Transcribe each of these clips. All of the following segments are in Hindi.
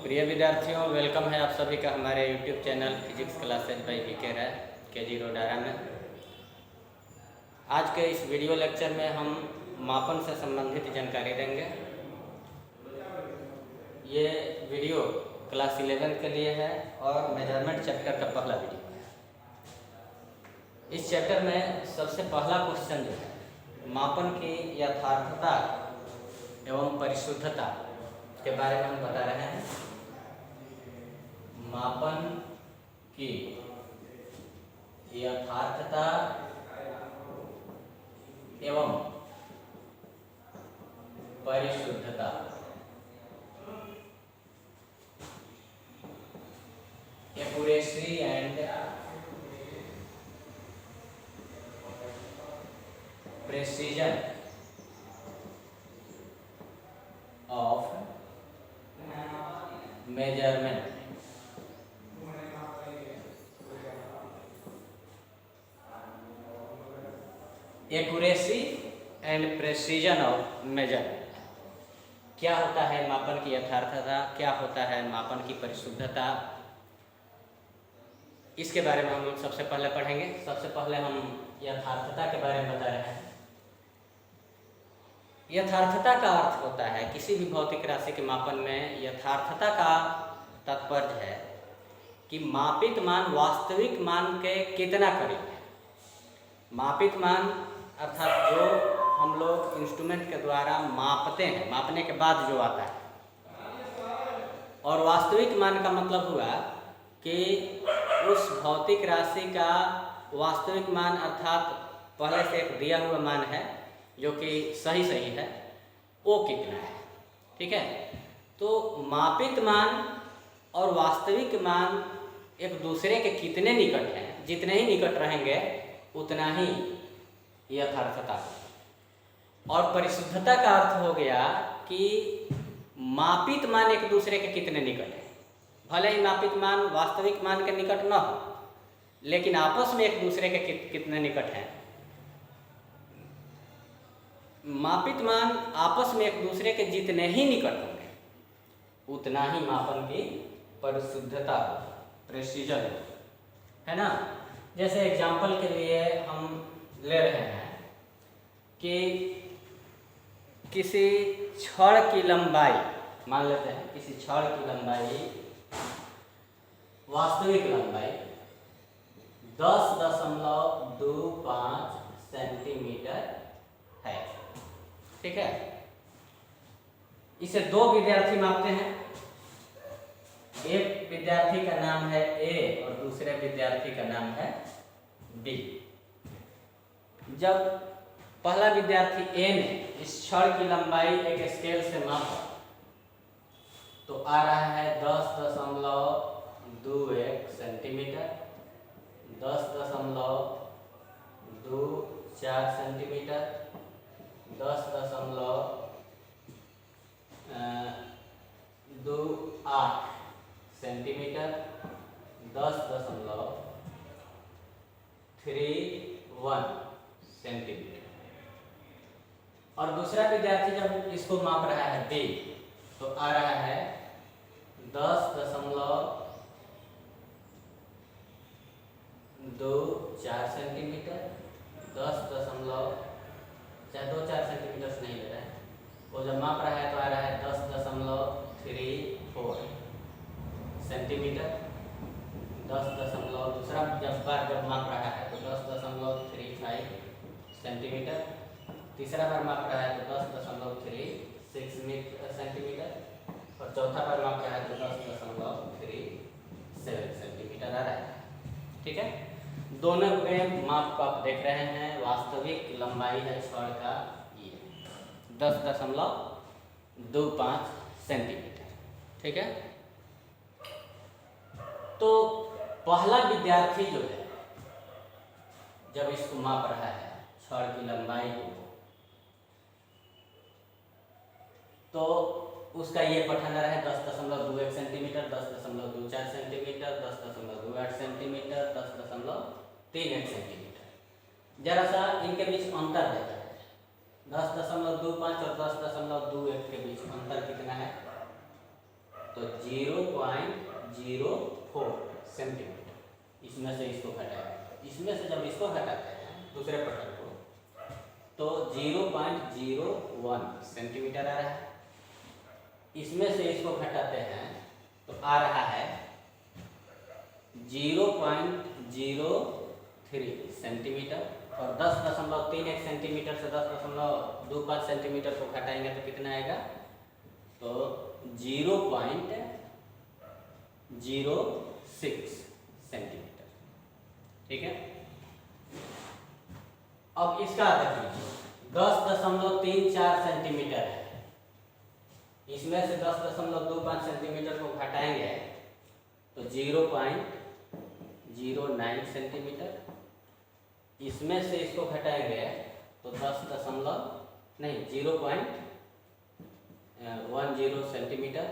प्रिय विद्यार्थियों, वेलकम है आप सभी का हमारे YouTube channel physics classes by VK Rai KG Rodara में। आज के इस वीडियो लेक्चर में हम मापन से संबंधित जानकारी देंगे। ये वीडियो क्लास 11 के लिए है और मेजरमेंट चैप्टर का पहला वीडियो है। इस चैप्टर में सबसे पहला क्वेश्चन जो है मापन की यथार्थता एवं परिशुद्धता के बारे में हम बता रहे हैं। मापन की यथार्थता एवं परिशुद्धता। Accuracy and precision of measurement. Accuracy and precision of measurement. क्या होता है मापन की यथार्थता, क्या होता है मापन की परिशुद्धता, इसके बारे में हम लोग सबसे पहले पढ़ेंगे। सबसे पहले हम यथार्थता के बारे में बता रहे हैं। यथार्थता का अर्थ होता है किसी भी भौतिक राशि के मापन में यथार्थता का तात्पर्य है कि मापित मान वास्तविक मान के कितना करीब है। मापित मान अर्थात जो हम लोग इंस्ट्रूमेंट के द्वारा मापते हैं, मापने के बाद जो आता है, और वास्तविक मान का मतलब हुआ कि उस भौतिक राशि का वास्तविक मान अर्थात पहले से एक दिया हुआ मान है जो कि सही है, वो कितना है। ठीक है, तो मापित मान और वास्तविक मान एक दूसरे के कितने निकट हैं, जितने ही निकट रहेंगे उतना ही यथार्थता। और परिशुद्धता का अर्थ हो गया कि मापित मान एक दूसरे के कितने निकट है। भले ही मापित मान वास्तविक मान के निकट न हो, लेकिन आपस में एक दूसरे के कितने निकट हैं। मापित मान आपस में एक दूसरे के जितने ही निकट होंगे उतना ही मापन की परिशुद्धता, प्रेसिजन है ना। जैसे एग्जाम्पल के लिए हम ले रहे हैं कि किसी छड़ की लंबाई, मान लेते हैं किसी छड़ की लंबाई, वास्तविक लंबाई 10.25 सेंटीमीटर है। ठीक है, इसे दो विद्यार्थी मापते हैं। एक विद्यार्थी का नाम है ए और दूसरे विद्यार्थी का नाम है बी। जब पहला विद्यार्थी ए ने इस छड़ की लंबाई एक स्केल से मापा तो आ रहा है 10.21 सेंटीमीटर, 10.24 सेंटीमीटर, 10.28 सेंटीमीटर, 10.31 सेंटीमीटर। और दूसरा विद्यार्थी जब इसको माप रहा है बी तो आ रहा है 10.24 सेंटीमीटर, 10.24 सेंटीमीटर से नहीं ले रहा है वो, जब माप रहा है तो आ रहा है 10.34 सेंटीमीटर, 10. दूसरा जब माप रहा है तो 10.35 सेंटीमीटर, तीसरा बार माप रहा है तो 10.36 सेंटीमीटर, और चौथा बार माप रहा है तो 10.37 सेंटीमीटर आ रहा है। ठीक है, दोनों में माप को आप देख रहे हैं। वास्तविक लंबाई है छड़ का ये 10.25 सेंटीमीटर। ठीक है, तो पहला विद्यार्थी जो है जब इसको माप रहा है छड़ की लंबाई को, तो उसका ये पठन रहा है 10.21 सेंटीमीटर, 10.24 सेंटीमीटर, 10.28 सेंटीमीटर, 10.31 सेंटीमीटर। जरा सा इनके बीच अंतर देखा है, 10.25 और 10.21 के बीच अंतर कितना है, तो 0.25 0.04 सेंटीमीटर। इसमें से इसको घटाएंगे, इसमें से जब इसको घटाते हैं दूसरे पटल को तो 0.01 सेंटीमीटर आ रहा है। इसमें से इसको घटाते हैं तो आ रहा है 0.03 सेंटीमीटर। और 10.31 सेंटीमीटर से 10.25 सेंटीमीटर को घटाएंगे तो कितना आएगा, तो 0.06 सेंटीमीटर। ठीक है, अब इसका देखिए 10.34 सेंटीमीटर है, इसमें से 10.25 सेंटीमीटर को घटाएंगे तो 0.09 सेंटीमीटर। इसमें से इसको घटाएंगे तो 0.10 सेंटीमीटर,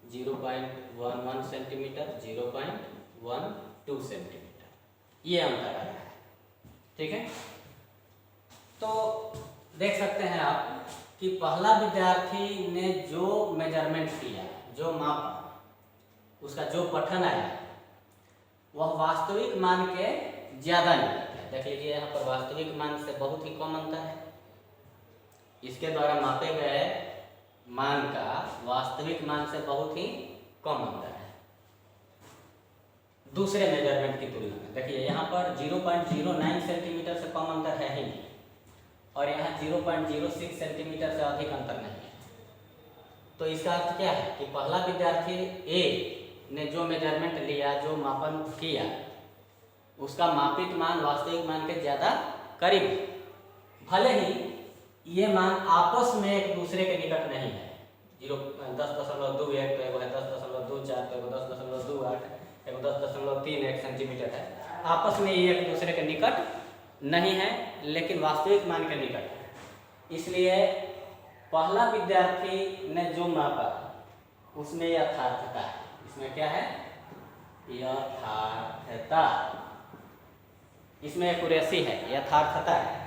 0.11 सेंटीमीटर, 0.12 सेंटीमीटर, ये अंतर आ रहा है। ठीक है, तो देख सकते हैं आप कि पहला विद्यार्थी ने जो मेजरमेंट किया, जो मापा, उसका जो पठन आया वह वास्तविक मान के ज़्यादा नहीं है। देख लीजिए यहाँ पर वास्तविक मान से बहुत ही कम अंतर है। इसके द्वारा मापे गए मान का वास्तविक मान से बहुत ही कम अंतर है दूसरे मेजरमेंट की तुलना में। देखिए यहाँ पर 0.09 सेंटीमीटर से कम अंतर है ही नहीं, और यहाँ 0.06 सेंटीमीटर से अधिक अंतर नहीं है। तो इसका अर्थ क्या है कि पहला विद्यार्थी ए ने जो मेजरमेंट लिया, जो मापन किया, उसका मापित मान वास्तविक मान के ज़्यादा करीब है। भले ही ये मान आपस में एक दूसरे के निकट नहीं है, 10.21 तो एगो है 10.24 तो एगो 10.28 एगो 10.31 सेंटीमीटर है, आपस में ये एक दूसरे के निकट नहीं है, लेकिन वास्तविक मान के निकट है। इसलिए पहला विद्यार्थी ने जो मापा उसमें यथार्थता है। इसमें क्या है, यथार्थता, इसमें एक्यूरेसी है, यथार्थता है।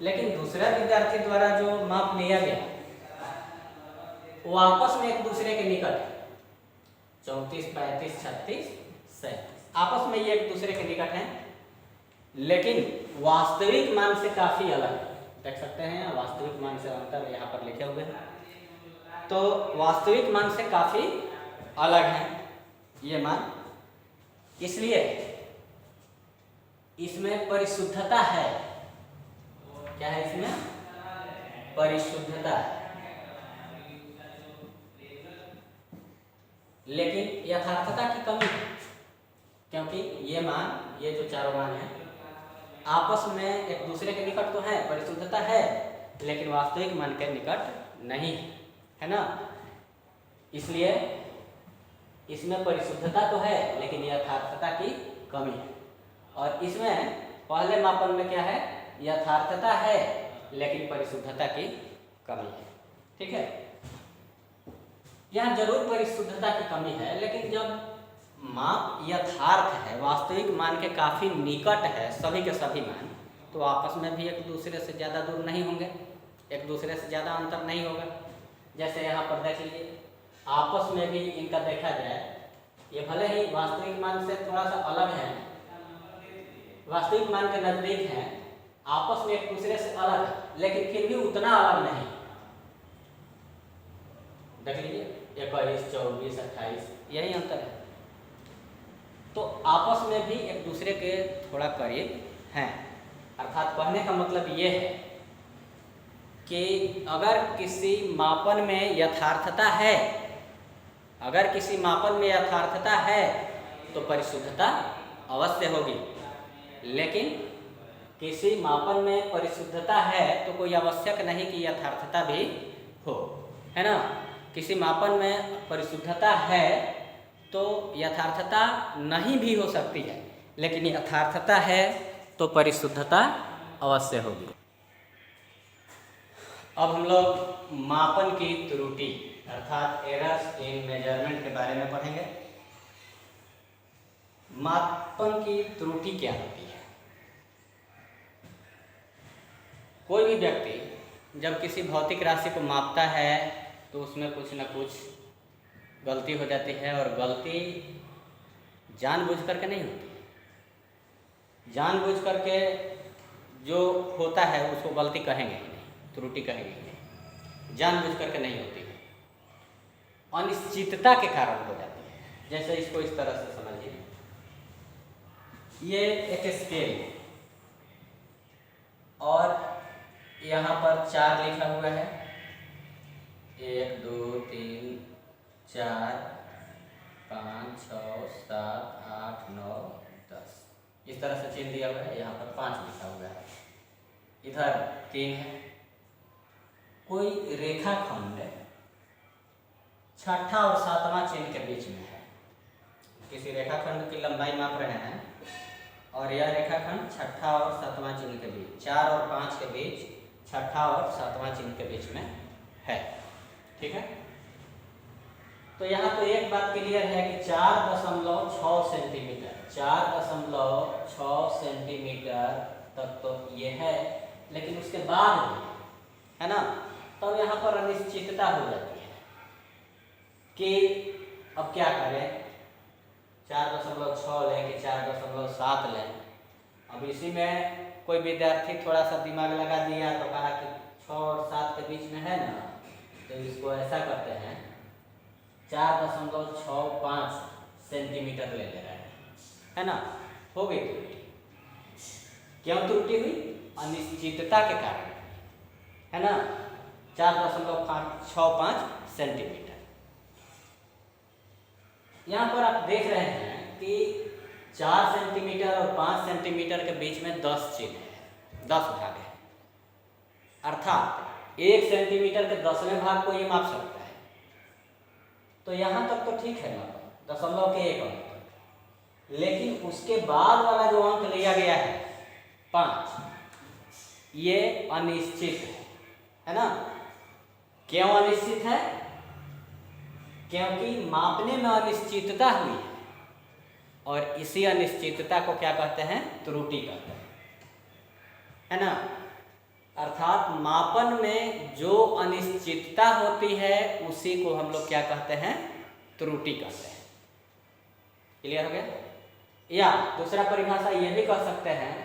लेकिन दूसरा विद्यार्थी द्वारा जो माप लिया गया वो आपस में एक दूसरे के निकट है, 34, 35, 36, 37, आपस में ये एक दूसरे के निकट हैं, लेकिन वास्तविक मान से काफ़ी अलग है। देख सकते हैं वास्तविक मान से अंतर यहाँ पर लिखे हुए हैं। तो वास्तविक मान से काफ़ी अलग है ये मान, इसलिए इसमें परिशुद्धता है। क्या है इसमें, परिशुद्धता है, लेकिन यथार्थता की कमी है, क्योंकि ये मान, ये जो चारों मान हैं आपस में एक दूसरे के निकट तो है, परिशुद्धता है, लेकिन वास्तविक मान के निकट नहीं है ना। इसलिए इसमें परिशुद्धता तो है लेकिन यथार्थता की कमी है। और इसमें पहले मापन में क्या है, यथार्थता है लेकिन परिशुद्धता की कमी है। ठीक है, यहाँ जरूर परिशुद्धता की कमी है, लेकिन जब माप यथार्थ है, वास्तविक मान के काफ़ी निकट है सभी के सभी मान, तो आपस में भी एक दूसरे से ज़्यादा दूर नहीं होंगे, एक दूसरे से ज़्यादा अंतर नहीं होगा। जैसे यहाँ पर देख लीजिए, आपस में भी इनका देखा जाए, ये भले ही वास्तविक मान से थोड़ा सा अलग है, वास्तविक मान के नज़दीक हैं, आपस में एक दूसरे से अलग है, लेकिन फिर भी उतना अलग नहीं। देख लीजिए 21, 24, 28, यही अंतर है। तो आपस में भी एक दूसरे के थोड़ा करीब हैं। अर्थात कहने का मतलब ये है कि अगर किसी मापन में यथार्थता है, अगर किसी मापन में यथार्थता है तो परिशुद्धता अवश्य होगी, लेकिन किसी मापन में परिशुद्धता है तो कोई आवश्यक नहीं कि यथार्थता भी हो, है ना। किसी मापन में परिशुद्धता है तो यथार्थता नहीं भी हो सकती है, लेकिन यथार्थता है तो परिशुद्धता अवश्य होगी। अब हम लोग मापन की त्रुटि अर्थात एरर्स इन मेजरमेंट के बारे में पढ़ेंगे। मापन की त्रुटि क्या होती है? कोई भी व्यक्ति जब किसी भौतिक राशि को मापता है तो उसमें कुछ न कुछ गलती हो जाती है, और गलती जानबूझ करके नहीं होती है। जानबूझ करके जो होता है उसको गलती कहेंगे ही नहीं, त्रुटि कहेंगे ही नहीं, जानबूझ करके नहीं होती है, अनिश्चितता के कारण हो जाती है। जैसे इसको इस तरह से समझिए, ये एक स्केल और यहाँ पर 4 लिखा हुआ है, 1 2 3 4 5 6 7 8 9 10, इस तरह से चिन्ह दिया हुआ है। यहाँ पर 5 लिखा हुआ है, इधर 3 है। कोई रेखाखंड छठा और सातवां चिन्ह के बीच में है। किसी रेखाखंड की लंबाई माप रहे हैं और यह रेखाखंड छठा और सातवां चिन्ह के बीच, 4 और 5 के बीच, छठा और सातवां चिन्ह के बीच में है। ठीक है, तो यहाँ तो एक बात क्लियर है कि 4.6 सेंटीमीटर, 4.6 सेंटीमीटर तक तो ये है, लेकिन उसके बाद भी है ना, तब यहाँ पर अनिश्चितता हो जाती है कि अब क्या करें, 4.6 लें कि 4.7 लें। अब इसी में कोई विद्यार्थी थोड़ा सा दिमाग लगा दिया तो कहा कि 6 और 7 के बीच में है ना, तो इसको ऐसा करते हैं 4.65 सेंटीमीटर ले रहे हैं, है ना। हो गई त्रुटि। क्यों त्रुटि हुई? अनिश्चितता के कारण, है ना। 4.65 सेंटीमीटर। यहाँ पर आप देख रहे हैं कि 4 सेंटीमीटर और 5 सेंटीमीटर के बीच में 10 चिन्ह है, 10 भाग है, अर्थात 1 सेंटीमीटर के 10वें भाग को ये माप सकता है। तो यहाँ तक तो ठीक है ना, दशमलव के 1 अंक तक, लेकिन उसके बाद वाला जो अंक लिया गया है 5, ये अनिश्चित है ना। क्यों अनिश्चित है? क्योंकि मापने में अनिश्चितता हुई है, और इसी अनिश्चितता को क्या कहते हैं? त्रुटि कहते हैं, है ना। अर्थात मापन में जो अनिश्चितता होती है उसी को हम लोग क्या कहते हैं? त्रुटि कहते हैं। क्लियर हो गया? या दूसरा परिभाषा यह भी कह सकते हैं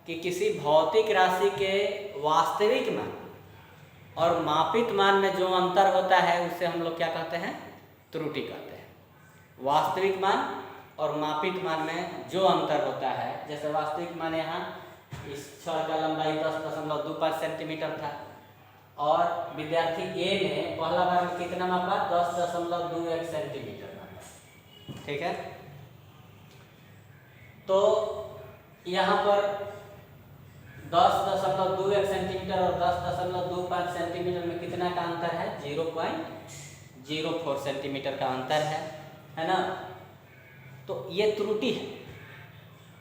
कि किसी भौतिक राशि के वास्तविक मान और मापित मान में जो अंतर होता है उससे हम लोग क्या कहते हैं? त्रुटि कहते हैं। वास्तविक मान और मापित मान में जो अंतर होता है, जैसे वास्तविक मान यहाँ इस छड़ का लंबाई 10.25 सेंटीमीटर था, और विद्यार्थी ए ने पहला बार में कितना मापा? 10.21 सेंटीमीटर मापा। ठीक है, तो यहाँ पर 10.21 सेंटीमीटर और 10.25 सेंटीमीटर में कितना का अंतर है? 0.04 सेंटीमीटर का अंतर है ना। तो ये त्रुटि है।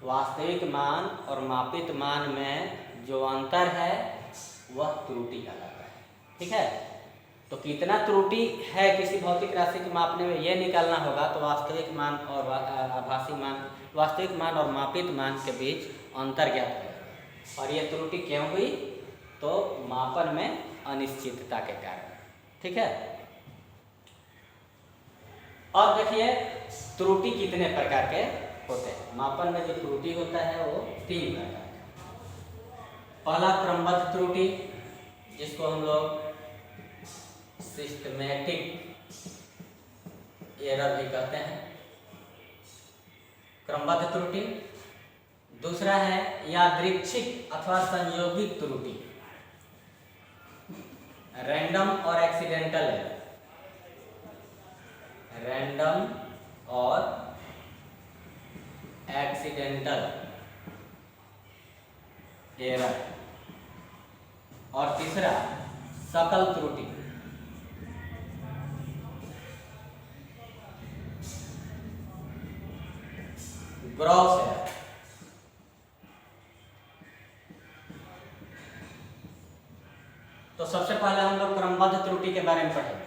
वास्तविक मान और मापित मान में जो अंतर है वह त्रुटि कहलाता है। ठीक है, तो कितना त्रुटि है किसी भौतिक राशि को मापने में, यह निकालना होगा। तो वास्तविक मान और आभासी मान, वास्तविक मान और मापित मान के बीच अंतर ज्ञात है। और यह त्रुटि क्यों हुई? तो मापन में अनिश्चितता के कारण। ठीक है, अब देखिए त्रुटि कितने प्रकार के होते हैं। मापन में जो त्रुटि होता है वो 3 प्रकार का। पहला क्रमबद्ध त्रुटि, जिसको हम लोग सिस्टमैटिक एरर भी कहते हैं, क्रमबद्ध त्रुटि। दूसरा है यादृच्छिक अथवा संयोगिक त्रुटि, रैंडम और एक्सीडेंटल एरर, रैंडम और एक्सीडेंटल एरर। और तीसरा सकल त्रुटि, ग्रॉस एरर। तो सबसे पहले हम लोग क्रमबद्ध त्रुटि के बारे में पढ़ेंगे।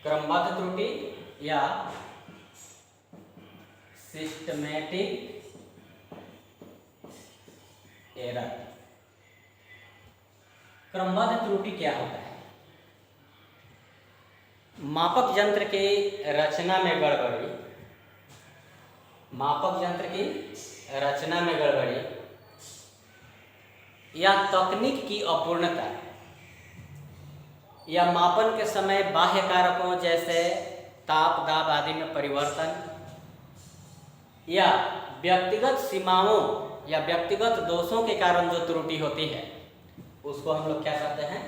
क्रमबद्ध त्रुटि या सिस्टमैटिक एरर। क्रमबद्ध त्रुटि क्या होता है? मापक यंत्र की रचना में गड़बड़ी, मापक यंत्र की रचना में गड़बड़ी या तकनीक की अपूर्णता या मापन के समय बाह्य कारकों जैसे ताप दाब आदि में परिवर्तन या व्यक्तिगत सीमाओं या व्यक्तिगत दोषों के कारण जो त्रुटि होती है उसको हम लोग क्या कहते हैं,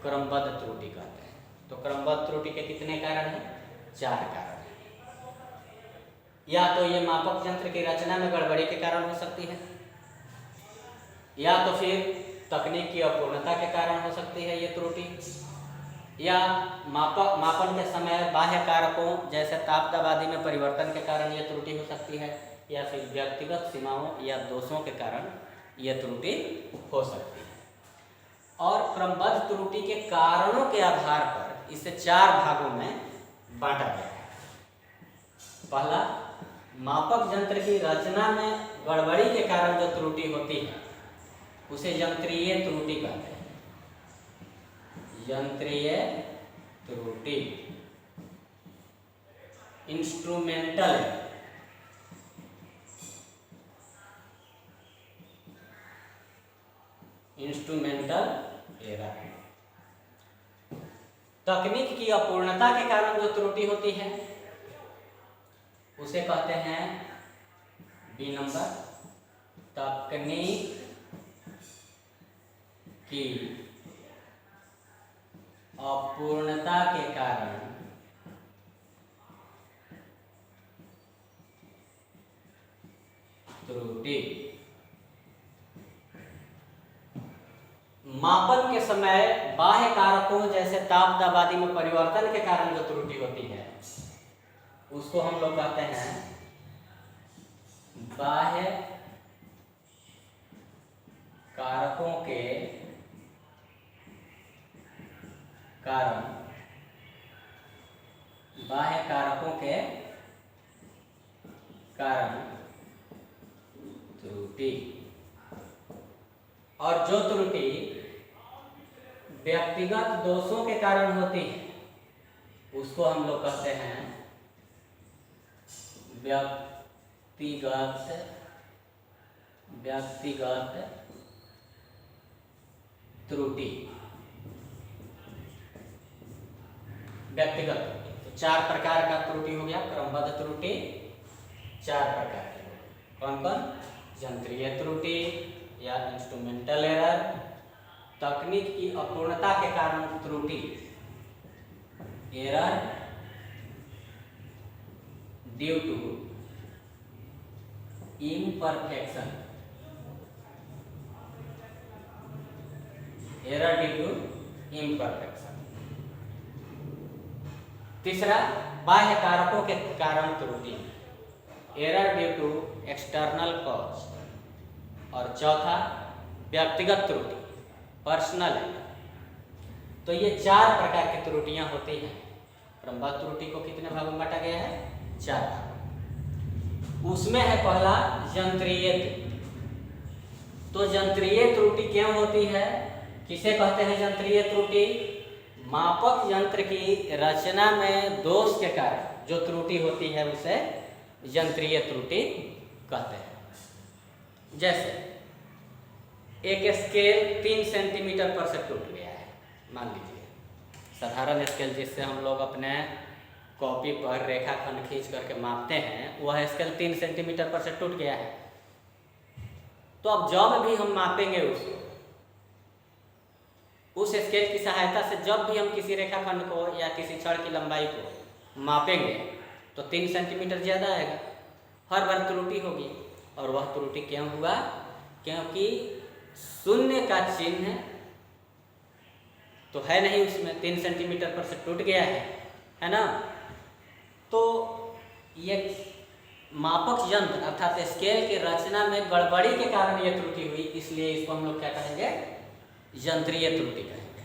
क्रमबद्ध त्रुटि कहते हैं। तो क्रमबद्ध त्रुटि के कितने कारण हैं, 4 कारण हैं। या तो ये मापक यंत्र की रचना में गड़बड़ी के कारण हो सकती है, या तो फिर तकनीक की अपूर्णता के कारण हो सकती है ये त्रुटि, या मापन के समय बाह्य कारकों जैसे ताप दाब आदि में परिवर्तन के कारण ये त्रुटि हो सकती है, या फिर व्यक्तिगत सीमाओं या दोषों के कारण ये त्रुटि हो सकती है। और क्रमबद्ध त्रुटि के कारणों के आधार पर इसे 4 भागों में बांटा गया है। पहला, मापक यंत्र की रचना में गड़बड़ी के कारण जो त्रुटि होती है उसे यंत्रीय त्रुटि कहते हैं। यंत्रीय त्रुटि, इंस्ट्रूमेंटल एरर। तकनीक की अपूर्णता के कारण जो त्रुटि होती है उसे कहते हैं बी नंबर, तकनीक की अपूर्णता के कारण त्रुटि। मापन के समय बाह्य कारकों जैसे ताप दाब आदि में परिवर्तन के कारण जो त्रुटि होती है उसको हम लोग कहते हैं बाह्य कारकों के कारण, बाह्य कारकों के कारण त्रुटि। और जो त्रुटि व्यक्तिगत दोषों के कारण होती है उसको हम लोग कहते हैं व्यक्तिगत त्रुटि। व्यक्तिगत त्रुटि तो 4 प्रकार का त्रुटि हो गया। क्रमबद्ध त्रुटि 4 प्रकार की, कौन कौन, यंत्रीय त्रुटि या इंस्ट्रूमेंटल एरर, तकनीक की अपूर्णता के कारण त्रुटि, error due to imperfection, error due to imperfection. तीसरा, बाह्य कारकों के कारण त्रुटि, error due to external cause. और चौथा, व्यक्तिगत त्रुटि, पर्सनल एरर। तो ये 4 प्रकार की त्रुटियां होती हैं। क्रमबद्ध त्रुटि को कितने भागों में बांटा गया है, 4 भागों। उसमें है पहला यंत्रीय त्रुटि। तो यंत्रीय त्रुटि क्यों होती है, किसे कहते हैं यंत्रीय त्रुटि, मापक यंत्र की रचना में दोष के कारण जो त्रुटि होती है उसे यंत्रीय त्रुटि कहते हैं। जैसे एक स्केल 3 सेंटीमीटर पर से टूट गया है, मान लीजिए साधारण स्केल जिससे हम लोग अपने कॉपी पर रेखाखंड खींच करके मापते हैं, वह स्केल 3 सेंटीमीटर पर से टूट गया है। तो अब जब भी हम मापेंगे उसको, उस स्केल की सहायता से जब भी हम किसी रेखाखंड को या किसी छड़ की लंबाई को मापेंगे तो 3 सेंटीमीटर ज़्यादा आएगा, हर बार त्रुटि होगी। और वह त्रुटि क्यों हुआ, क्योंकि शून्य का चिन्ह तो है नहीं उसमें, 3 सेंटीमीटर पर से टूट गया है ना। तो ये मापक यंत्र अर्थात स्केल की रचना में गड़बड़ी के कारण यह त्रुटि हुई, इसलिए इसको हम लोग क्या कहेंगे, यंत्रीय त्रुटि कहेंगे,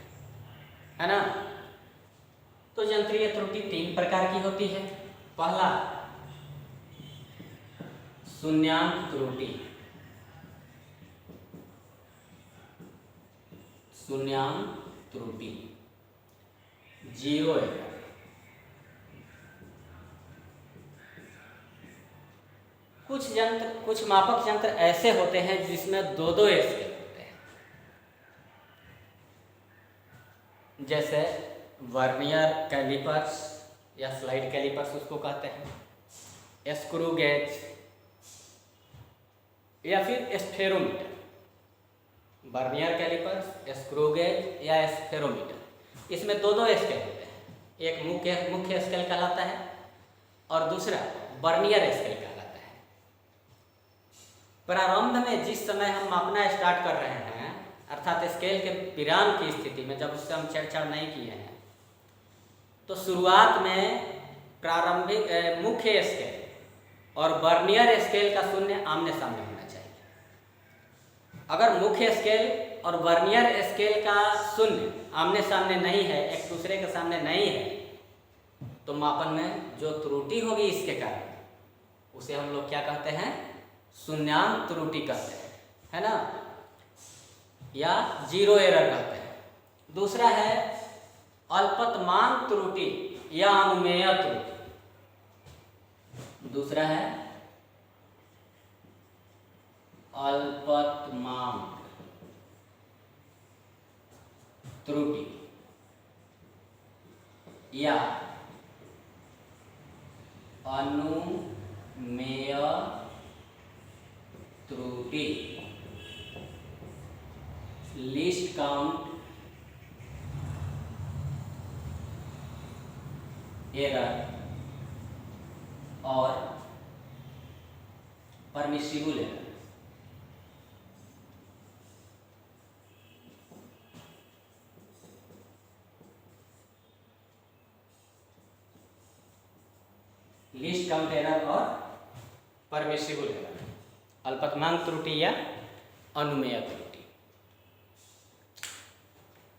है ना। तो यंत्रीय त्रुटि 3 प्रकार की होती है। पहला, शून्यांक त्रुटि, शून्यांक त्रुटि, जीरो एरर। कुछ मापक यंत्र ऐसे होते हैं जिसमें दो दो स्केल होते हैं, जैसे वर्नियर कैलिपर्स या स्लाइड कैलिपर्स उसको कहते हैं, स्क्रू गेज या फिर spherometer. Vernier callipers, screw gauge या स्फेरोमीटर, इसमें दो दो स्केल होते हैं। एक मुख्य स्केल कहलाता है और दूसरा वर्नियर स्केल कहलाता है। प्रारंभ में जिस समय हम मापना स्टार्ट कर रहे हैं, अर्थात स्केल के विराम की स्थिति में, जब उससे हम छेड़छाड़ नहीं किए हैं, तो शुरुआत में प्रारंभिक मुख्य स्केल और वर्नियर स्केल का शून्य आमने सामने होना चाहिए। अगर मुख्य स्केल और वर्नियर स्केल का शून्य आमने सामने नहीं है, एक दूसरे के सामने नहीं है, तो मापन में जो त्रुटि होगी इसके कारण, उसे हम लोग क्या कहते हैं? शून्यांक त्रुटि कहते हैं, है ना, या जीरो एरर कहते हैं। दूसरा है अल्पतमांक त्रुटि या अनुमेय त्रुटि। दूसरा है अल्पतमांक त्रुटि या अनुमेय त्रुटि। लीस्ट काउंट एरर और permissible error. Least count error और परमिसिबल एरर, अल्पतमांक त्रुटि या अनुमेय त्रुटि।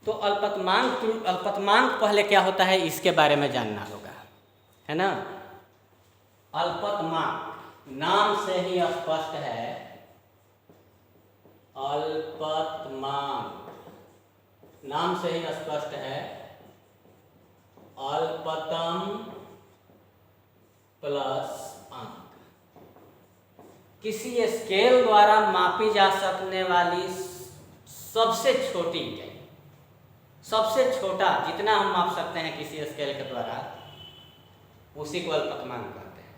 तो अल्पतमांक पहले क्या होता है इसके बारे में जानना होगा, है ना। अल्पतमांक नाम से ही स्पष्ट है, अल्पतमांक नाम से ही स्पष्ट है, अल्पतम प्लस अंक। किसी स्केल द्वारा मापी जा सकने वाली सबसे छोटी इकाई, सबसे छोटा जितना हम माप सकते हैं किसी स्केल के द्वारा, उसी को अल्पतमांक कहते हैं।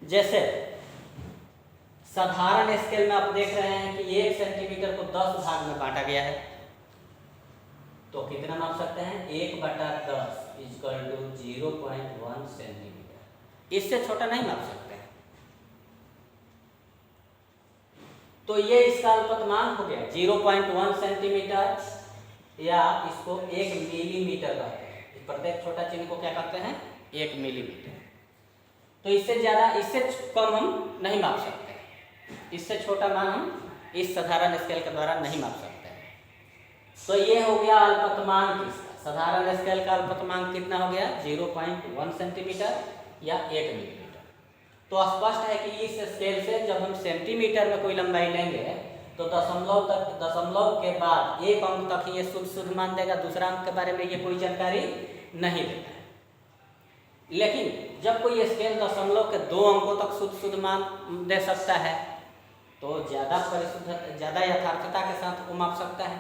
जैसे साधारण स्केल में आप देख रहे हैं कि 1 सेंटीमीटर को 10 भाग में बांटा गया है, तो कितना माप सकते हैं? 1/10 = 0.1 सेंटीमीटर। इससे छोटा नहीं माप सकते हैं। तो ये इसका अल्पतमांक हो गया 0.1 सेंटीमीटर, या इसको 1 मिलीमीटर कहते हैं। प्रत्येक छोटा चिन्ह को क्या कहते हैं? 1 मिलीमीटर। तो इससे ज़्यादा, इससे कम हम नहीं माप सकते हैं। इससे छोटा मान हम इस साधारण स्केल के द्वारा नहीं माप सकते हैं। तो ये हो गया अल्पतमांक इसका। साधारण स्केल का अल्पतमांक कितना हो गया? 0.1 सेंटीमीटर या 1 मिलीमीटर। तो स्पष्ट है कि इस स्केल से जब हम सेंटीमीटर में कोई लंबाई लेंगे तो दशमलव के बाद एक अंक तक ये शुद्ध मान देगा, दूसरा अंक के बारे में ये कोई जानकारी नहीं देता है। लेकिन जब कोई स्केल दशमलव के 2 अंकों तक शुद्ध मान दे सकता है, तो ज़्यादा यथार्थता के साथ वो माप सकता है।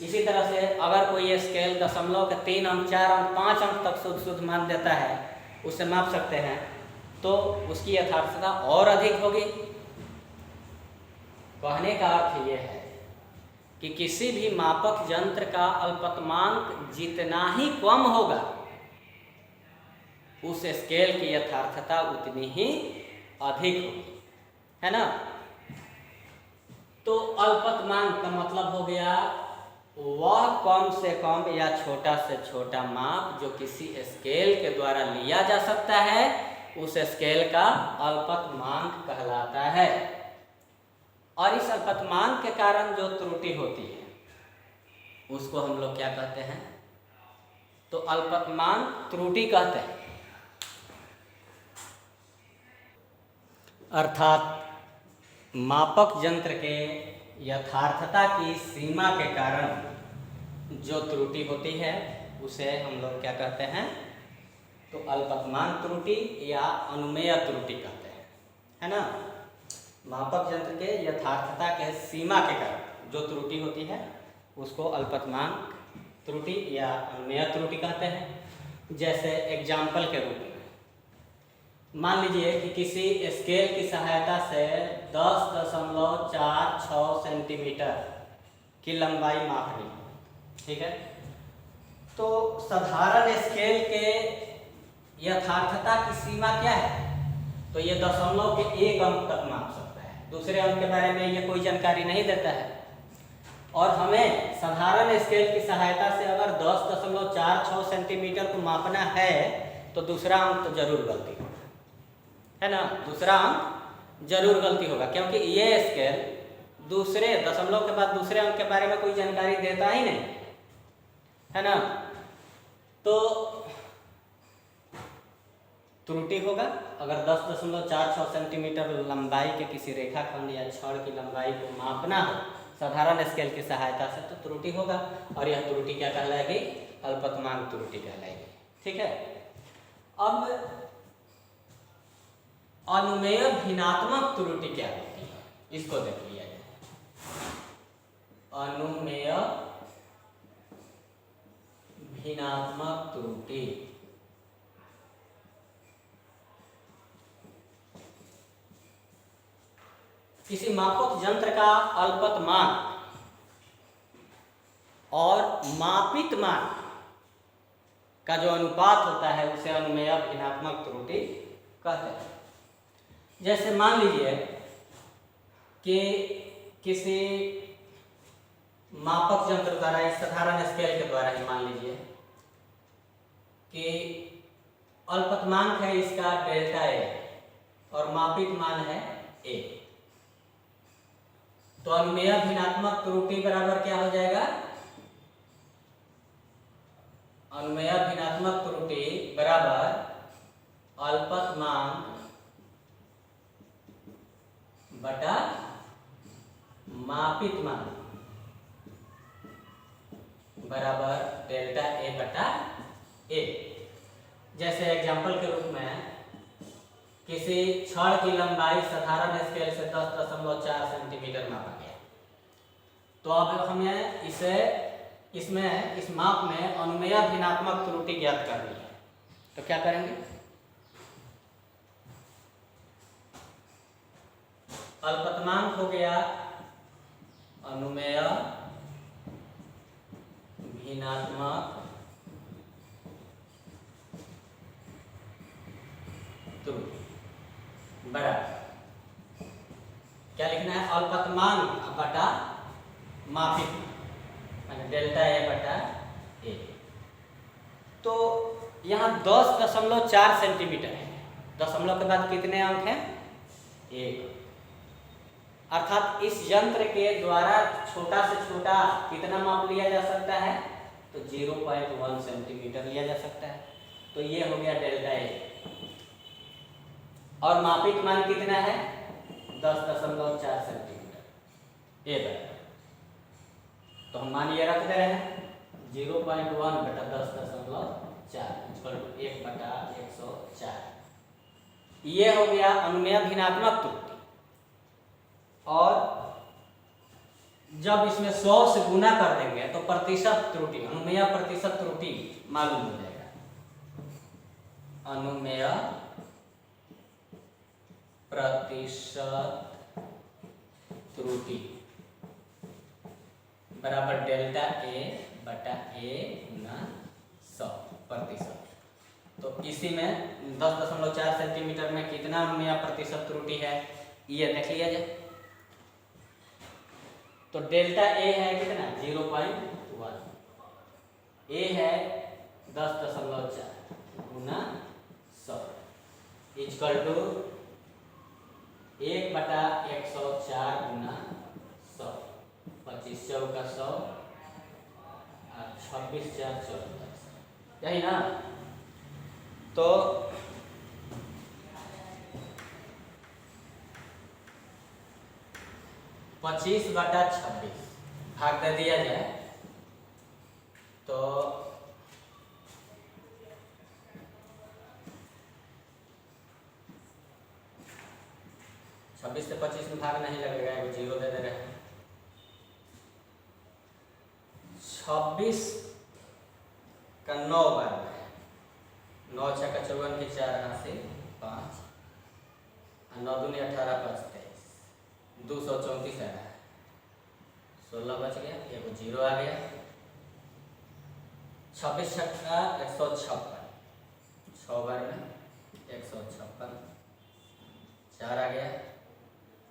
इसी तरह से अगर कोई स्केल दशमलव के 3 अंक, 4 अंक, 5 अंक तक शुद्ध मान देता है, उससे माप सकते हैं, तो उसकी यथार्थता और अधिक होगी। कहने का अर्थ यह है कि किसी भी मापक यंत्र का अल्पतमांक जितना ही कम होगा, उस स्केल की यथार्थता उतनी ही अधिक होगी, है ना। तो अल्पतमांक का मतलब हो गया वह कम से कम या छोटा से छोटा माप जो किसी स्केल के द्वारा लिया जा सकता है, उस स्केल का अल्पतमांक कहलाता है। और इस अल्पतमांक के कारण जो त्रुटि होती है उसको हम लोग क्या कहते हैं? तो अल्पतमांक त्रुटि कहते हैं। अर्थात मापक यंत्र के यथार्थता की सीमा के कारण जो त्रुटि होती है उसे हम लोग क्या कहते हैं? तो अल्पतमांक त्रुटि या अनुमेय त्रुटि कहते हैं। है ना। मापक यंत्र के यथार्थता के सीमा के कारण जो त्रुटि होती है उसको अल्पतमांक त्रुटि या अनुमेय त्रुटि कहते हैं। जैसे एग्जाम्पल के रूप में मान लीजिए कि किसी स्केल की सहायता से 10.46 सेंटीमीटर की लंबाई मापनी, ठीक है। तो साधारण स्केल के यथार्थता की सीमा क्या है? तो ये दशमलव के 1 अंक तक माप सकता है, दूसरे अंक के बारे में ये कोई जानकारी नहीं देता है। और हमें साधारण स्केल की सहायता से अगर 10.46 सेंटीमीटर को मापना है तो दूसरा अंक तो जरूर गलती होगा, है ना। दूसरा अंक जरूर गलती होगा, क्योंकि ये स्केल दूसरे दशमलव के बाद दूसरे अंक के बारे में कोई जानकारी देता ही नहीं, है ना। तो त्रुटि होगा अगर 10.46 सेंटीमीटर लंबाई के किसी रेखाखंड या छड़ की लंबाई को मापना हो साधारण स्केल की सहायता से, तो त्रुटि होगा। और यह त्रुटि क्या कहलाएगी? अल्पतमांक त्रुटि कहलाएगी, ठीक है। अब अनुमेय भिन्नात्मक त्रुटि क्या होती है, इसको देख लिया जाए। अनुमेय भिन्नात्मक त्रुटि किसी मापक यंत्र का अल्पतमांक और मापित मान का जो अनुपात होता है उसे अनुमेय भिन्नात्मक त्रुटि कहते हैं। जैसे मान लीजिए कि किसी मापक यंत्र द्वारा, इस साधारण स्केल के द्वारा ही मान लीजिए कि अल्पतमांक है इसका डेल्टा ए और मापित मान है ए, तो अनुमेय भिन्नात्मक त्रुटि बराबर क्या हो जाएगा? अनुमेय भिन्नात्मक त्रुटि बराबर अल्पतमांक बटा मापित मान बराबर डेल्टा ए बटा ए। जैसे एग्जाम्पल के रूप में किसी छड़ की लंबाई साधारण स्केल से 10.4 सेंटीमीटर मापा गया, तो अब हमें इस माप में अनुमेय भिन्नात्मक त्रुटि ज्ञात करनी है। तो क्या करेंगे? अल्पतमांक हो गया अनुमेय भिन्नात्मक त्रुटि बराबर क्या लिखना है? अल्पतमांक बटा मापित माने डेल्टा ए बटा ए। तो यहाँ 10.4 सेंटीमीटर है, दशमलव के बाद कितने अंक हैं? 1। अर्थात इस यंत्र के द्वारा छोटा से छोटा कितना माप लिया जा सकता है? तो 0.1 सेंटीमीटर लिया जा सकता है। तो ये हो गया डेल्टा ए। और मापित मान कितना है? 10.4 सेंटीमीटर ए बराबर, तो हम मान ये रख दे रहे हैं 0.1 बटा 10.4 1 बटा 104। ये हो गया अनुमेय भिन्नात्मक त्रुटि। और जब इसमें 100 से गुना कर देंगे तो प्रतिशत त्रुटि, अनुमेय प्रतिशत त्रुटि मालूम हो जाएगा। अनुमेय प्रतिशत त्रुटि बराबर डेल्टा ए बटा ए गुना 100%। तो इसी में 10.4 सेंटीमीटर में कितना अनुमेय प्रतिशत त्रुटि है ये देख लिया जाए। तो डेल्टा ए है कितना? 0.1, ए है 10.4 गुना 100 इक्वल टू 1 बटा 104 गुना 100, 25 चौका 100 और 26 4 44, यही ना। तो पच्चीस बटा 26 भाग दे दिया जाए तो 25 26 से 25 में भाग नहीं लगेगा, एगो 0 दे रहे हैं। 26 का 9 बार में 9 6 का 54 की 4 यहाँ से 5 और 9 दूनी 18 5 23 234 आ रहा है। 16 बच गया, एगो 0 आ गया। 26 छक्का 156, 6 बार में 156 4 आ गया।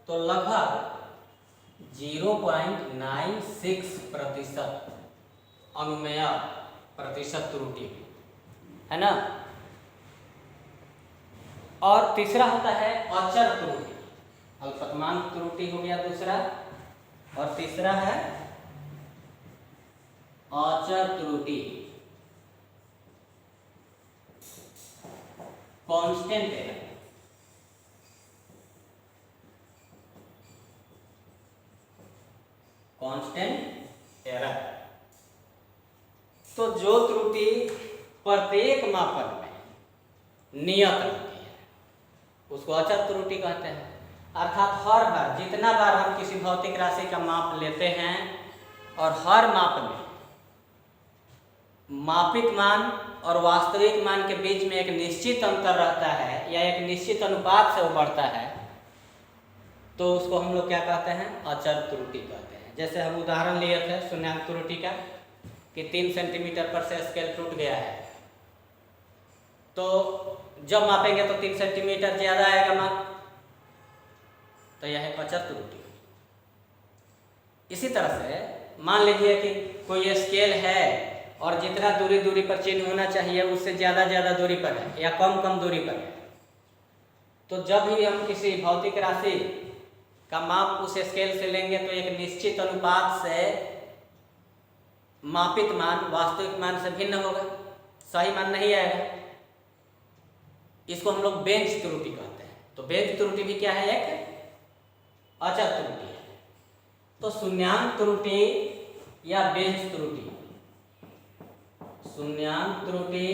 तो लगभग 0.96% अनुमेय प्रतिशत त्रुटि है ना। और तीसरा होता है अचर त्रुटि, अल्पतमांक त्रुटि हो गया दूसरा, और तीसरा है अचर त्रुटि, कांस्टेंट एरर। कांस्टेंट एरर तो जो त्रुटि प्रत्येक मापन में नियत रहती है उसको अचर त्रुटि कहते हैं। अर्थात हर बार, जितना बार हम किसी भौतिक राशि का माप लेते हैं और हर माप में मापित मान और वास्तविक मान के बीच में एक निश्चित अंतर रहता है या एक निश्चित अनुपात से वो बढ़ता है, तो उसको हम लोग क्या कहते हैं, अचर त्रुटि कहते हैं। जैसे हम उदाहरण लिए थे शून्याङ्क त्रुटि का कि 3 सेंटीमीटर पर से स्केल टूट गया है, तो जब मापेंगे तो 3 सेंटीमीटर ज़्यादा आएगा माप, तो यह एक अचर त्रुटि। इसी तरह से मान लीजिए कि कोई स्केल है और जितना दूरी पर चिन्ह होना चाहिए उससे ज़्यादा दूरी पर है या कम दूरी पर है, तो जब भी हम किसी भौतिक राशि का माप उस स्केल से लेंगे तो एक निश्चित अनुपात से मापित मान वास्तविक मान से भिन्न होगा, सही मान नहीं आएगा। इसको हम लोग बेंच त्रुटि कहते हैं। तो बेंच त्रुटि भी क्या है, एक अचर त्रुटि है। तो शून्याङ्क त्रुटि या बेंच त्रुटि, शून्याङ्क त्रुटि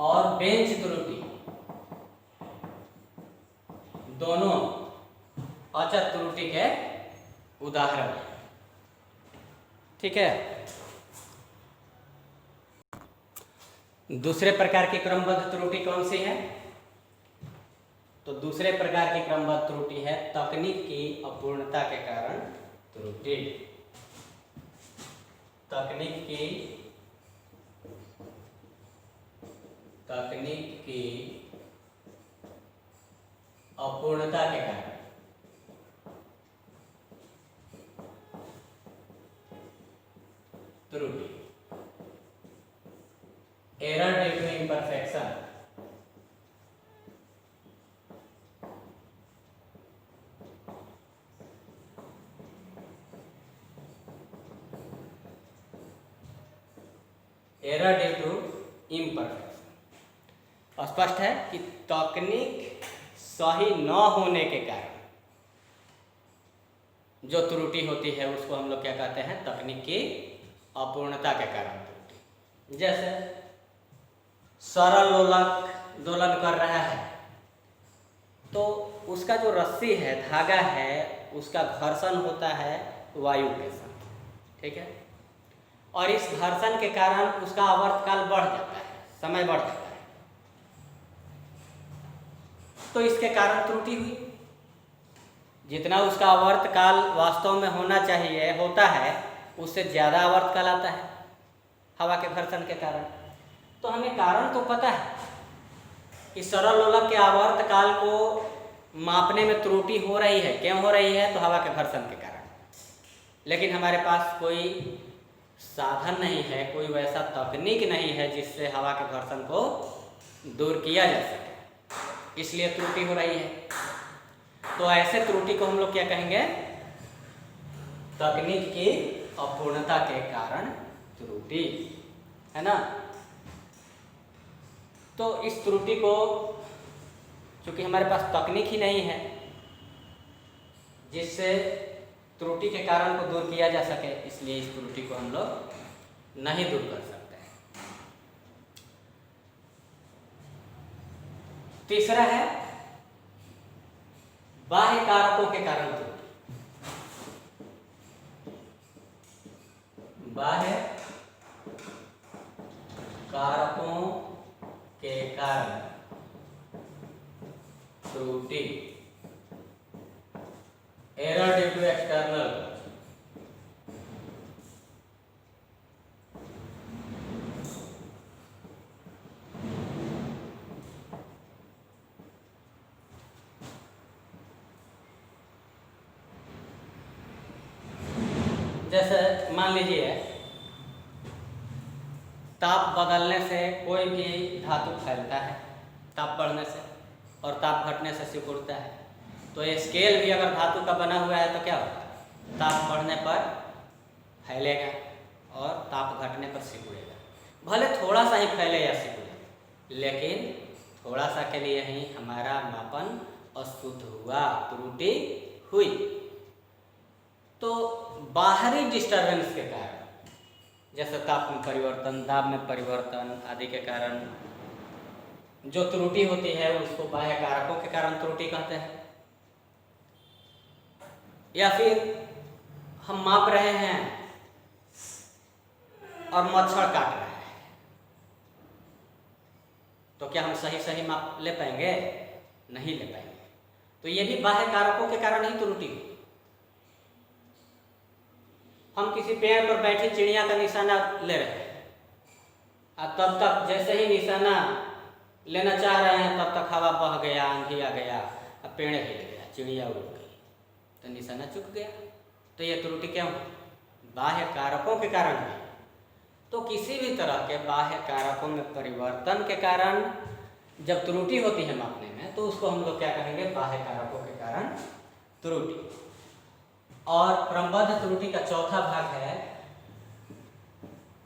और बेंच त्रुटि दोनों अचर त्रुटि के उदाहरण हैं। ठीक है। दूसरे प्रकार की क्रमबद्ध त्रुटि कौन सी है? तो दूसरे प्रकार की क्रमबद्ध त्रुटि है तकनीक की अपूर्णता के कारण त्रुटि। तकनीक की अपूर्णता के कारण त्रुटि, error due to imperfection. Error due to imperfection स्पष्ट है कि तकनीक सही न होने के कारण जो त्रुटि होती है उसको हम लोग क्या कहते हैं, तकनीक की अपूर्णता के कारण त्रुटि। जैसे सरल लोलक दोलन कर रहा है तो उसका जो रस्सी है, धागा है, उसका घर्षण होता है वायु के साथ, ठीक है। और इस घर्षण के कारण उसका आवर्तकाल बढ़ जाता है, समय बढ़ जाता है, तो इसके कारण त्रुटि हुई। जितना उसका आवर्तकाल वास्तव में होना चाहिए होता है उससे ज़्यादा आवर्तकाल आता है हवा के घर्षण के कारण। तो हमें कारण तो पता है कि सरल लोलक के आवर्तकाल को मापने में त्रुटि हो रही है। क्यों हो रही है? तो हवा के घर्षण के कारण। लेकिन हमारे पास कोई साधन नहीं है, कोई वैसा तकनीक नहीं है जिससे हवा के घर्षण को दूर किया जा सके, इसलिए त्रुटि हो रही है। तो ऐसे त्रुटि को हम लोग क्या कहेंगे, तकनीक की अपूर्णता के कारण त्रुटि, है ना। तो इस त्रुटि को, चूंकि हमारे पास तकनीक ही नहीं है जिससे त्रुटि के कारण को दूर किया जा सके, इसलिए इस त्रुटि को हम लोग नहीं दूर कर सकते हैं। तीसरा है बाह्य कारकों के कारण त्रुटि, बाह्य कारकों के कारण त्रुटि, एरर ड्यू टू एक्सटर्नल, जैसे मान लीजिए ताप बदलने से कोई भी धातु फैलता है, ताप बढ़ने से, और ताप घटने से सिकुड़ता है। तो ये स्केल भी अगर धातु का बना हुआ है तो क्या होगा, ताप बढ़ने पर फैलेगा और ताप घटने पर सिकुड़ेगा। भले थोड़ा सा ही फैले या सिकुड़े, लेकिन थोड़ा सा के लिए ही हमारा मापन अशुद्ध हुआ, त्रुटि हुई। तो बाहरी डिस्टरबेंस के कारण, जैसे ताप में परिवर्तन, दाब में परिवर्तन आदि के कारण जो त्रुटि होती है उसको बाह्य कारकों के कारण त्रुटि कहते हैं। या फिर हम माप रहे हैं और मच्छर काट रहा है, तो क्या हम सही माप ले पाएंगे? नहीं ले पाएंगे। तो ये भी बाह्य कारकों के कारण ही त्रुटि हुई। हम किसी पेड़ पर बैठी चिड़िया का निशाना ले रहे हैं, और तब तक जैसे ही निशाना लेना चाह रहे हैं तब तक हवा बह गया, आंधी आ गया, अब पेड़ हिल गया, चिड़िया उड़ गई, तो निशाना चूक गया। तो ये त्रुटि क्यों? बाह्य कारकों के कारण है। तो किसी भी तरह के बाह्य कारकों में परिवर्तन के कारण जब त्रुटि होती है मापने में, तो उसको हम लोग क्या कहेंगे? बाह्य कारकों के कारण त्रुटि। और क्रमबद्ध त्रुटि का चौथा भाग है,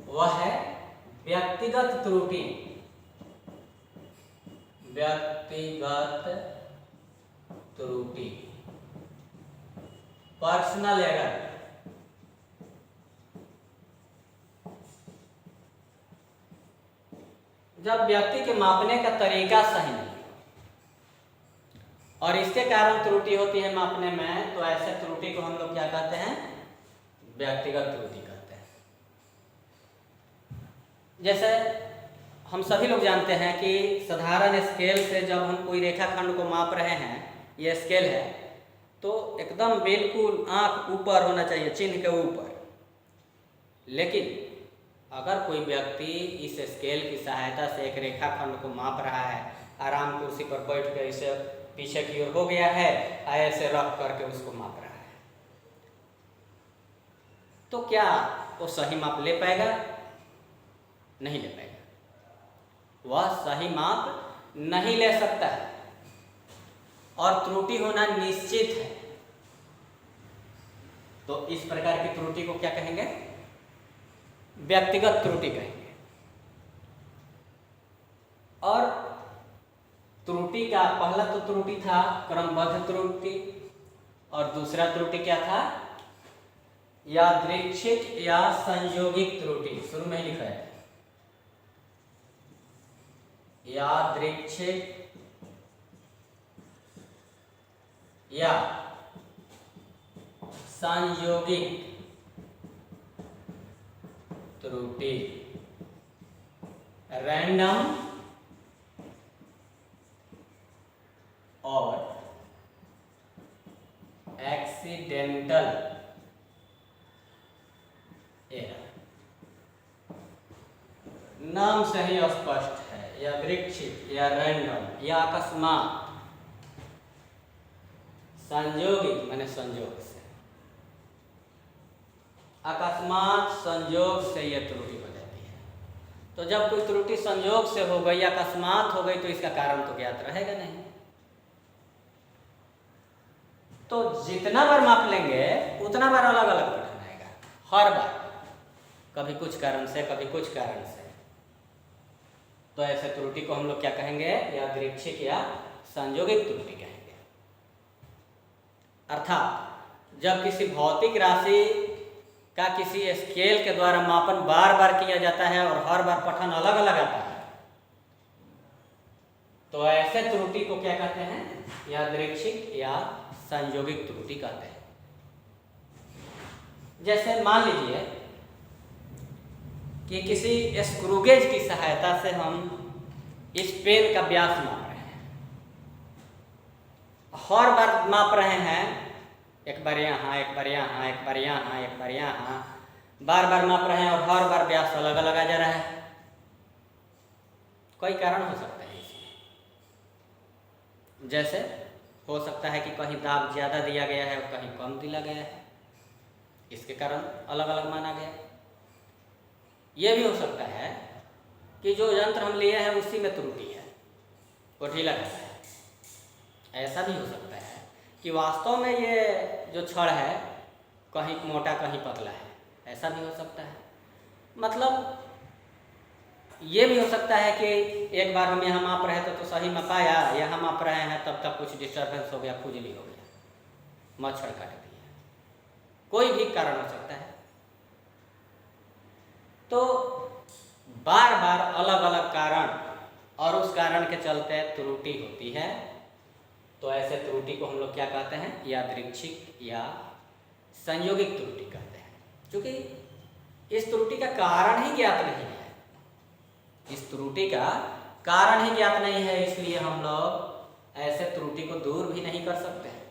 वह है व्यक्तिगत त्रुटि। व्यक्तिगत त्रुटि, पर्सनल एरर। जब व्यक्ति के मापने का तरीका सही नहीं और इसके कारण त्रुटि होती है मापने में, तो ऐसे त्रुटि को हम लोग क्या कहते हैं? व्यक्तिगत त्रुटि कहते हैं। जैसे हम सभी लोग जानते हैं कि साधारण स्केल से जब हम कोई रेखाखंड को माप रहे हैं, ये स्केल है, तो एकदम बिल्कुल आंख ऊपर होना चाहिए, चिन्ह के ऊपर। लेकिन अगर कोई व्यक्ति इस स्केल की सहायता से एक रेखाखंड को माप रहा है, आराम कुर्सी पर बैठ कर इसे पीछे की ओर हो गया है, ऐसे रख करके उसको माप रहा है, तो क्या वो सही माप ले पाएगा? नहीं ले पाएगा। वह सही माप नहीं ले सकता है और त्रुटि होना निश्चित है। तो इस प्रकार की त्रुटि को क्या कहेंगे? व्यक्तिगत त्रुटि कहेंगे। और त्रुटि का पहला तो त्रुटि था क्रमबद्ध त्रुटि, और दूसरा त्रुटि क्या था? यादृच्छिक या संयोगिक त्रुटि। शुरू में ही लिखा है यादृच्छिक या संयोगिक त्रुटि, रैंडम और एक्सीडेंटल एरर। नाम से ही स्पष्ट है, यादृच्छिक या रैंडम या अकस्मात, संयोगिक माने संयोग से, अकस्मात संयोग से यह त्रुटि हो जाती है। तो जब कोई त्रुटि संयोग से हो गई, अकस्मात हो गई, तो इसका कारण तो ज्ञात रहेगा नहीं। तो जितना बार माप लेंगे उतना बार अलग अलग पठन आएगा, हर बार, कभी कुछ कारण से, कभी कुछ कारण से। तो ऐसे त्रुटि को हम लोग क्या कहेंगे? यादृच्छिक या संयोगिक त्रुटि कहेंगे। अर्थात जब किसी भौतिक राशि का किसी स्केल के द्वारा मापन बार बार किया जाता है और हर बार पठन अलग अलग आता है, तो ऐसे त्रुटि को क्या कहते हैं? यादृच्छिक या संयोगिक त्रुटि कहते हैं। जैसे मान लीजिए कि किसी स्क्रूगेज की सहायता से हम इस पेन का व्यास माप रहे हैं, हर बार माप रहे हैं, एक बार यहाँ, एक बार यहाँ, एक बार यहाँ, एक बार यहाँ, बार बार माप रहे हैं और हर बार व्यास अलग अलग आ जा रहा है। कई कारण हो सकता है इसमें। जैसे हो सकता है कि कहीं दाब ज़्यादा दिया गया है और कहीं कम दिया गया है, इसके कारण अलग अलग माना गया। यह भी हो सकता है कि जो यंत्र हम लिए हैं उसी में त्रुटि है, वो ढीला रहता है। ऐसा भी हो सकता है कि वास्तव में ये जो छड़ है कहीं मोटा कहीं पतला है, ऐसा भी हो सकता है। मतलब ये भी हो सकता है कि एक बार हम यहाँ माप रहे थे तो सही मपाया, यहाँ माप रहे हैं तब तक कुछ डिस्टर्बेंस हो गया, खुजली हो गया, मच्छर काट दिया, कोई भी कारण हो सकता है। तो बार बार अलग अलग कारण और उस कारण के चलते त्रुटि होती है, तो ऐसे त्रुटि को हम लोग क्या कहते हैं? यादृच्छिक या संयोगिक त्रुटि कहते हैं। क्योंकि इस त्रुटि का कारण ही ज्ञात नहीं है, इस त्रुटि का कारण ही ज्ञात नहीं है, इसलिए हम लोग ऐसे त्रुटि को दूर भी नहीं कर सकते हैं।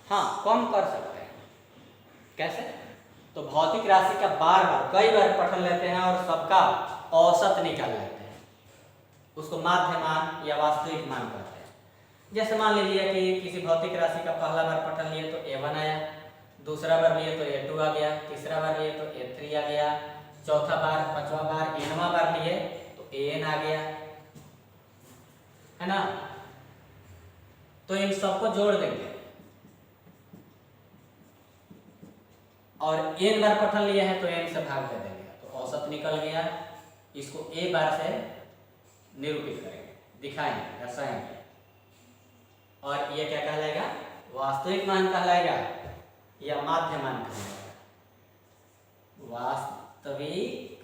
हाँ, कम कर सकते हैं। कैसे? तो भौतिक राशि का बार बार कई बार पठन लेते हैं और सबका औसत निकाल लेते हैं, उसको माध्य मान या वास्तविक मान कहते हैं। जैसे मान लीजिए कि किसी भौतिक राशि का पहला बार पठन लिए तो A1 आया, दूसरा बार लिए तो A2 आ गया, तीसरा बार लिए तो A3 आ गया, चौथा बार, पांचवा बार, nवां बार लिए तो An आ गया, है ना? तो इन सबको जोड़ देंगे और n बार पठन लिए हैं तो n से भाग दे देंगे, तो औसत निकल गया। इसको A बार से निरूपित करेंगे, दिखाएंगे, दर्शाएंगे, और ये क्या कहलाएगा? वास्तविक मान कहलाएगा या माध्य मान कहलाएगा? वास्तविक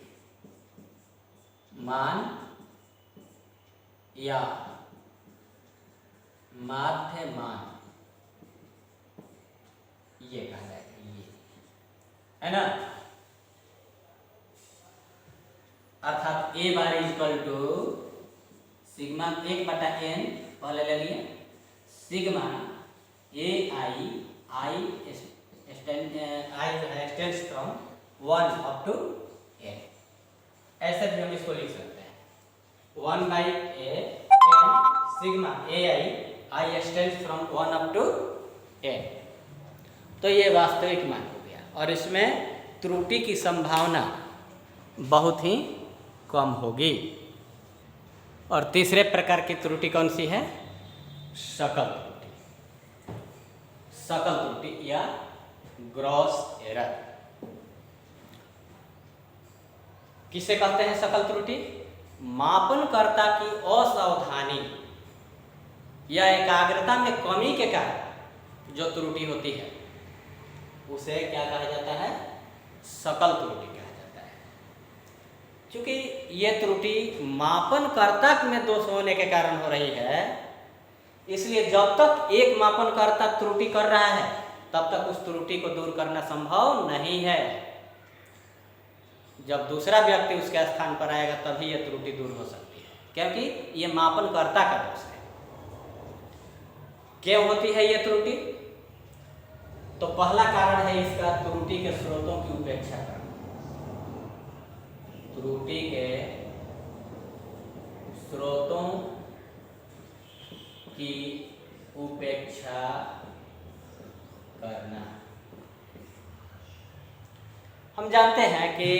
मान या माध्य मान, ये कहलाएगा, ये है ना। अर्थात A bar equal to sigma 1/n, पहले ले लिए, sigma i extends from 1 up to n, ऐसे भी हम इसको लिख सकते हैं। 1/n sigma i extends from 1 up to n। तो ये वास्तविक मान हो गया और इसमें त्रुटि की संभावना बहुत ही कम होगी। और तीसरे प्रकार की त्रुटि कौन सी है? सकल त्रुटि, सकल त्रुटि या ग्रॉस एरर। किसे कहते हैं सकल त्रुटि? मापनकर्ता की असावधानी या एकाग्रता में कमी के कारण जो त्रुटि होती है उसे क्या कहा जाता है? सकल त्रुटि कहा जाता है। क्योंकि ये त्रुटि मापनकर्ता में दोष होने के कारण हो रही है, इसलिए जब तक एक मापनकर्ता त्रुटि कर रहा है तब तक उस त्रुटि को दूर करना संभव नहीं है। जब दूसरा व्यक्ति उसके स्थान पर आएगा तभी यह त्रुटि दूर हो सकती है, क्योंकि ये मापनकर्ता का दोष है। क्यों होती है ये त्रुटि? तो पहला कारण है इसका त्रुटि के स्रोतों की उपेक्षा करना। त्रुटि के स्रोतों की उपेक्षा करना। हम जानते हैं कि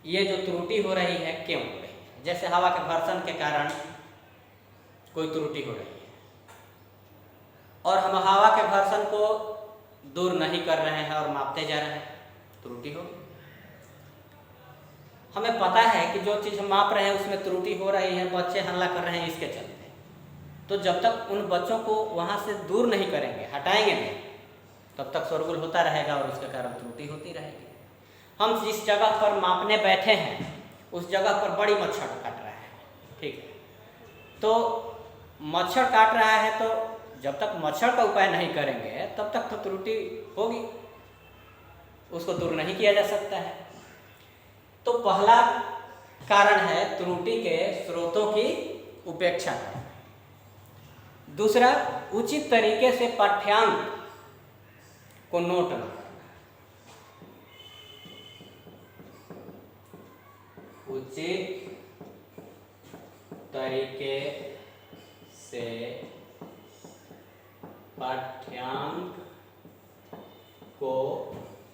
ये जो त्रुटि हो रही है क्यों हो रही है। जैसे हवा के घर्षण के कारण कोई त्रुटि हो रही है और हम हवा के घर्षण को दूर नहीं कर रहे हैं और मापते जा रहे हैं, त्रुटि होगी। हमें पता है कि जो चीज़ हम माप रहे हैं उसमें त्रुटि हो रही है, बच्चे हल्ला कर रहे हैं इसके चलते, तो जब तक उन बच्चों को वहाँ से दूर नहीं करेंगे, हटाएंगे नहीं, तब तक शोरगुल होता रहेगा और उसके कारण त्रुटि होती रहेगी। हम जिस जगह पर मापने बैठे हैं उस जगह पर बड़ी मच्छर काट रहा है, ठीक है, तो मच्छर काट रहा है तो जब तक मच्छर का उपाय नहीं करेंगे तब तक तो त्रुटि होगी, उसको दूर नहीं किया जा सकता है। तो पहला कारण है त्रुटि के स्रोतों की उपेक्षा करना। दूसरा, उचित तरीके से पाठ्यांक को नोट न करना। उचित तरीके से पाठ्यांक को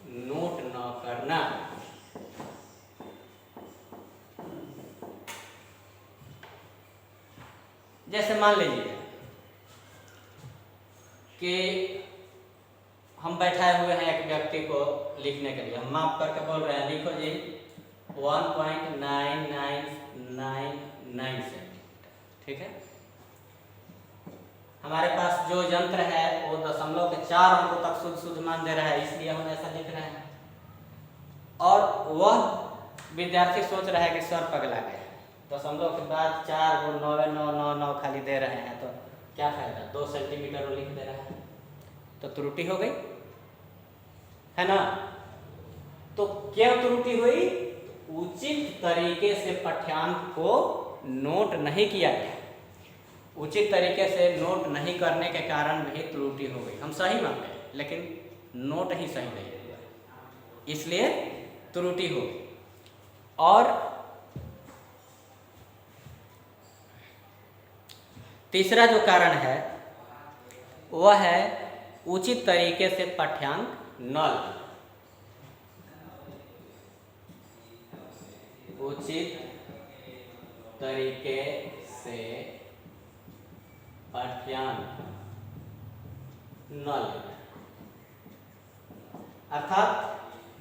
नोट न करना। जैसे मान लीजिए कि हम बैठाए हुए हैं एक व्यक्ति को लिखने के लिए, हम माप करके बोल रहे हैं लिखो जी 1.9999 सेंटीमीटर, ठीक है। हमारे पास जो यंत्र है वो दशमलव के 4 अंकों तक शुद्ध मान दे रहा है, इसलिए हम ऐसा लिख रहे हैं। और वह विद्यार्थी सोच रहा है कि सर पगला गया, दशमलव के बाद 4 को 99999 खाली दे रहे हैं, तो क्या फायदा, 2 सेंटीमीटर वो लिख दे रहा है, तो त्रुटि हो गई, है ना। तो क्या त्रुटि हुई? उचित तरीके से पाठ्यांक को नोट नहीं किया गया। उचित तरीके से नोट नहीं करने के कारण भी त्रुटि हो गई। हम सही मानते हैं लेकिन नोट ही सही नहीं हुआ, इसलिए त्रुटि हो गई। और तीसरा जो कारण है वह है उचित तरीके से पाठ्यांक न लेना। उचित तरीके से पाठ्यांक न लेना अर्थात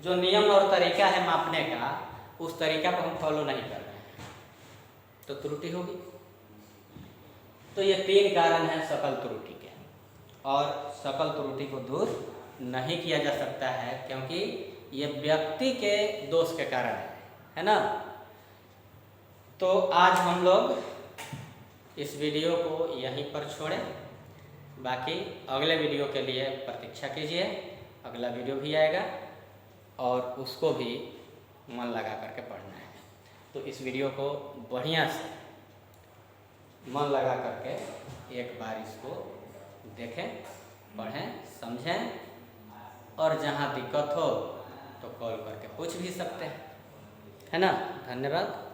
जो नियम और तरीका है मापने का, उस तरीका को हम फॉलो नहीं कर रहे हैं, तो त्रुटि होगी। तो ये 3 कारण हैं सकल त्रुटि के, और सकल त्रुटि को दूर नहीं किया जा सकता है क्योंकि ये व्यक्ति के दोष के कारण है ना। तो आज हम लोग इस वीडियो को यहीं पर छोड़ें, बाकी अगले वीडियो के लिए प्रतीक्षा कीजिए। अगला वीडियो भी आएगा और उसको भी मन लगा करके पढ़ना है। तो इस वीडियो को बढ़िया से मन लगा करके एक बार इसको देखें, पढ़ें, समझें, और जहाँ दिक्कत हो तो कॉल करके पूछ भी सकते हैं, है ना। धन्यवाद।